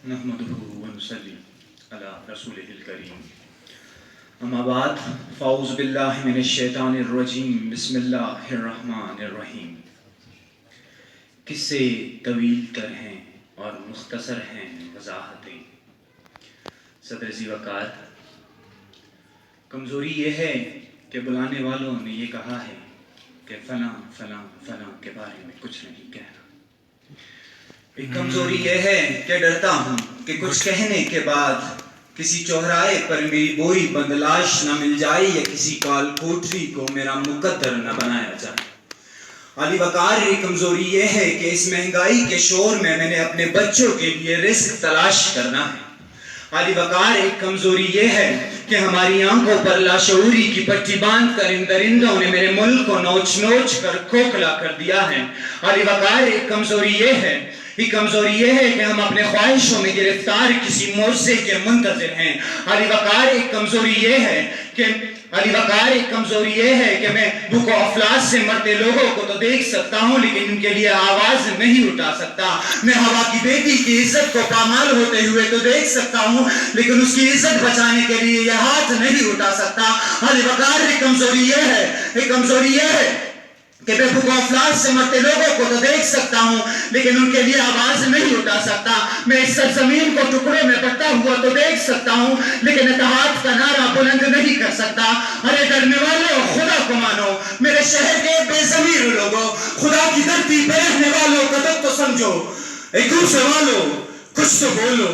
نحمده ونصلي على رسوله الكريم اما بعد فاعوذ باللہ من الشیطان الرجیم بسم اللہ الرحمن الرحیم. قصے طویل تر ہیں اور مختصر ہیں وضاحتیں. صدر ذی وقار، کمزوری یہ ہے کہ بلانے والوں نے یہ کہا ہے کہ فلاں فلاں فلاں کے بارے میں کچھ نہیں کہنا. ایک کمزوری یہ ہے کہ ڈرتا ہوں کہ کچھ کہنے کے بعد کسی چوراہے پر میری بوئی بندلاش نہ مل جائے یا کسی کال کوٹری کو میرا مقدر نہ بنایا جائے. علی وقار، ایک کمزوری یہ ہے کہ اس مہنگائی کے شور میں نے اپنے بچوں کے لیے رزق تلاش کرنا ہے. علی وقار، ایک کمزوری یہ ہے کہ ہماری آنکھوں پر لاشعوری کی پٹی باندھ کر ان درندوں نے میرے ملک کو نوچ نوچ کر کھوکھلا کر دیا ہے. علی وقار، ایک کمزوری یہ ہے کہ ہم اپنے خواہشوں میں گرفتار کسی معجزے کے منتظر ہیں. علی وقار، ایک کمزوری یہ ہے کہ میں بھوک و افلاس سے مرتے لوگوں کو تو دیکھ سکتا ہوں لیکن ان کے لیے آواز نہیں اٹھا سکتا. میں ہوا کی بیٹی کی عزت کو پامال ہوتے ہوئے تو دیکھ سکتا ہوں لیکن اس کی عزت بچانے کے لیے یہ ہاتھ نہیں اٹھا سکتا. علی وقار، ایک کمزوری یہ ہے کہ میں بھوک و افلاس سے مرتے لوگوں کو تو دیکھ سکتا ہوں لیکن ان کے لیے آواز نہیں اٹھا سکتا. میں اس سرزمین کو ٹکڑوں میں بٹتا ہوا تو دیکھ سکتا ہوں لیکن اتحاد کا نعرہ بلند نہیں کر سکتا. ارے ڈرنے والوں، خدا کو مانو. میرے شہر کے بے ضمیر لوگوں، خدا کی دھرتی پہ رہنے والوں کا دل تو سمجھو. ایک دوسرے والوں، کچھ تو بولو.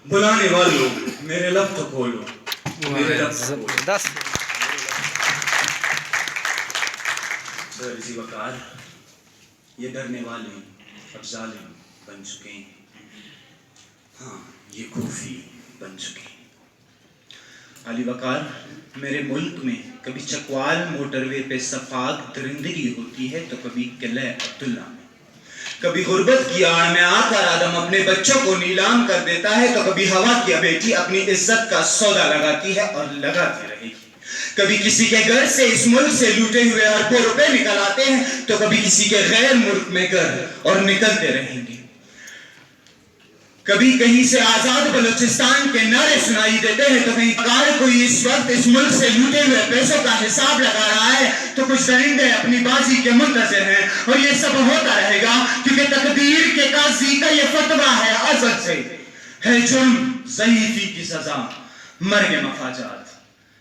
بلانے والوں، میرے لب تو کھولو. ذی وقار، یہ ڈرنے والے اب ظالم بن چکے ہیں. ہاں، یہ خوفی بن چکے ہیں. علی وقار، میرے ملک میں کبھی چکوال موٹر وے پہ صفاق درندگی ہوتی ہے تو کبھی قلعہ عبداللہ میں. کبھی غربت کی آڑ میں آ کر آدم اپنے بچوں کو نیلام کر دیتا ہے تو کبھی ہوا کی بیٹی اپنی عزت کا سودا لگاتی ہے اور لگاتی رہے گی. کبھی کسی کے گھر سے اس ملک سے لوٹے ہوئے اربوں روپے نکل آتے ہیں تو کبھی کسی کے غیر ملک میں گھر اور نکلتے رہیں گے. کبھی کہیں سے آزاد بلوچستان کے نعرے سنائی دیتے ہیں تو کہیں اگر کوئی اس وقت اس ملک سے لوٹے ہوئے پیسوں کا حساب لگا رہا ہے تو کچھ درندے اپنی بازی کے منتظر ہیں. اور یہ سب ہوتا رہے گا کیونکہ تقدیر کے قاضی کا یہ فتویٰ ہے ازل سے. ہے جرم ضعیفی کی سزا مرگ مفاجات.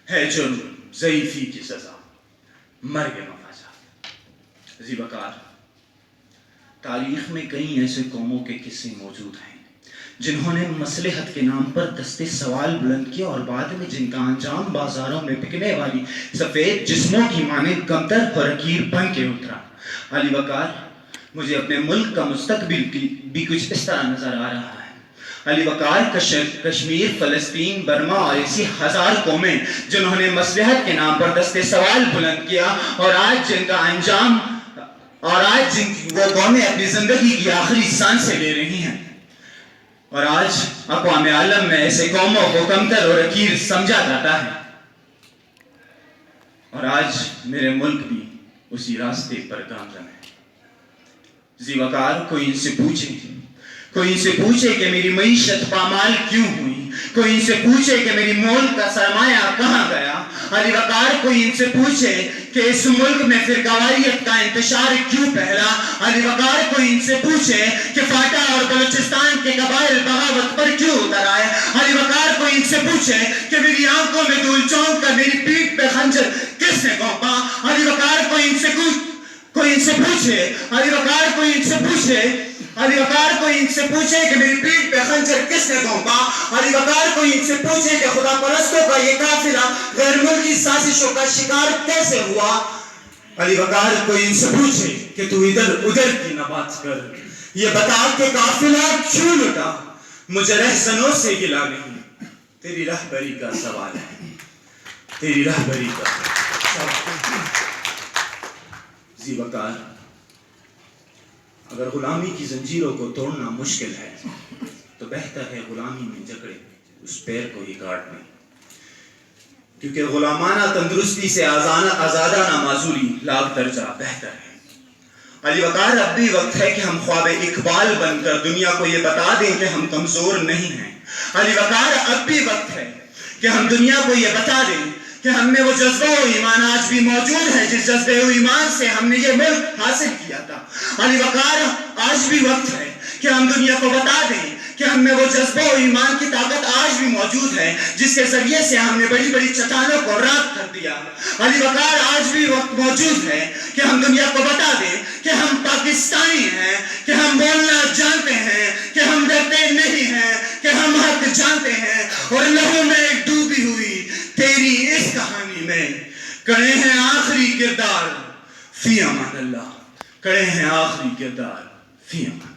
ہے جرم ضعیفی کی سزا مرگ مفاجات. ذی وقار، تاریخ میں کئی ایسے قوموں کے قصے موجود ہیں جنہوں نے مصلحت کے نام پر دستے سوال بلند کیا اور بعد میں جن کا انجام بازاروں میں بکنے والی سفید جسموں کی مانند کمتر اور حقیر بن کے اترا. علی وقار، مجھے اپنے ملک کا مستقبل بھی کچھ اس طرح نظر آ رہا ہے. علی وقار، کشمیر، فلسطین، برما اور ایسی ہزار قومیں جنہوں نے مصلحت کے نام پر دستے سوال بلند کیا اور آج وہ قومیں اپنی زندگی کی آخری سانسیں لے رہی ہیں. اور آج اقوام عالم میں ایسے قوموں کو کمتر اور حقیر سمجھا جاتا ہے. اور آج میرے ملک بھی اسی راستے پر گامزن ہے. ذی وقار، کوئی ان سے پوچھے کہ میری معیشت پامال کیوں ہوئی. کوئی ان سے پوچھے کہ میری مول کا سرمایہ کہاں گیا. علی وقار، کوئی ان سے پوچھے کہ اس ملک میں فرقواریت کا انتشار کیوں پھیلا. علی وقار، کوئی ان سے پوچھے کہ فاٹا اور بلوچستان کے قبائل بغاوت پر کیوں اتر آئے. علی وقار، کوئی ان سے پوچھے کہ میری آنکھوں میں دھول چونک کر میری پیٹھ پہ خنجر کس نے گھونپا. علی وقار، کوئی ان سے پوچھے کہ میری پیٹھ پہ خنجر کس نے گھونپا. علی وقار، کوئی ان سے پوچھے کہ خدا پرستوں کا یہ قافلہ غیر ملکی سازشوں کا شکار کیسے ہوا. علی وقار، کوئی ان سے پوچھے کہ تو ادھر کی نہ بات کر، یہ بتا کہ قافلہ کیوں لٹا. مجھے رہزنوں سے گلا نہیں، تیری رہبری کا سوال ہے. ذی وقار، اگر غلامی کی زنجیروں کو توڑنا مشکل ہے تو بہتر ہے غلامی میں جکڑے اس پیر کو ہی کاٹ لیں. کیونکہ غلامانہ تندرستی سے آزادانہ معذوری لاکھ درجہ بہتر ہے. علی وقار اب بھی وقت ہے کہ ہم خواب اقبال بن کر دنیا کو یہ بتا دیں کہ ہم کمزور نہیں ہیں. علی وقار اب بھی وقت ہے کہ ہم دنیا کو یہ بتا دیں کہ ہم میں وہ جذبہ و ایمان آج بھی موجود ہے جس جذبے و ایمان سے ہم نے یہ ملک حاصل کیا تھا. علی وقار آج بھی وقت ہے کہ ہم دنیا کو بتا دیں کہ ہم میں وہ جذبہ و ایمان کی طاقت آج بھی موجود ہے جس کے ذریعے سے ہم نے بڑی بڑی چٹانوں کو راکھ کر دیا. علی وقار آج بھی وقت موجود ہے کہ ہم دنیا کو بتا دیں کہ ہم پاکستانی ہیں, کہ ہم بولنا جانتے ہیں, کہ ہم ڈرتے نہیں ہیں, کہ ہم حق جانتے ہیں اور لہو میں ڈوبی ہوئی تیری اس کہانی میں کڑے ہیں آخری کردار فی امان اللہ. کڑے ہیں آخری کردار فی امان.